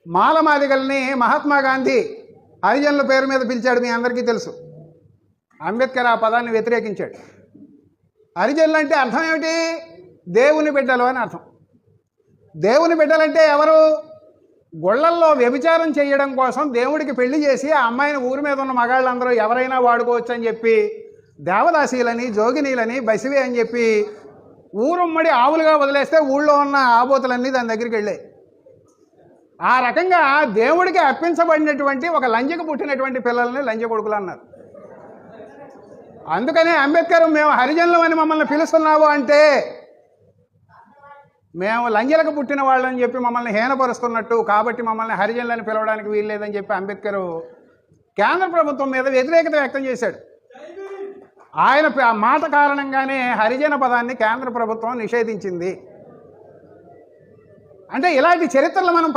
మాలమాదిగల్ని మహాత్మా గాంధీ హరిజనుల పేరు మీద పిలిచాడు, మీ అందరికీ తెలుసు. అంబేద్కర్ ఆ పదాన్ని వ్యతిరేకించాడు. హరిజనులు అంటే అర్థం ఏమిటి? దేవుని బిడ్డలు అని అర్థం. దేవుని బిడ్డలంటే ఎవరు? గుళ్ళల్లో వ్యభిచారం చేయడం కోసం దేవుడికి పెళ్లి చేసి ఆ అమ్మాయిని ఊరి మీద ఉన్న మగాళ్ళందరూ ఎవరైనా వాడుకోవచ్చు అని చెప్పి దేవదాసీలని, జోగినీలని, బసివే అని చెప్పి ఊరుమ్మడి ఆవులుగా వదిలేస్తే ఊళ్ళో ఉన్న ఆబోతులన్నీ దాని దగ్గరికి వెళ్ళాయి. ఆ రకంగా దేవుడికి అర్పించబడినటువంటి ఒక లంజకు పుట్టినటువంటి పిల్లల్ని లంజ కొడుకులు అన్నారు. అందుకనే అంబేద్కర్ మేము హరిజనులు అని మమ్మల్ని పిలుస్తున్నావు అంటే మేము లంజలకు పుట్టిన వాళ్ళని చెప్పి మమ్మల్ని హీనపరుస్తున్నట్టు, కాబట్టి మమ్మల్ని హరిజనులని పిలవడానికి వీల్లేదని చెప్పి అంబేద్కర్ కేంద్ర ప్రభుత్వం మీద వ్యతిరేకత వ్యక్తం చేశాడు. ఆయన ఆ మాట కారణంగానే హరిజన పదాన్ని కేంద్ర ప్రభుత్వం నిషేధించింది. అంటే ఇలాంటి చరిత్రలు మనం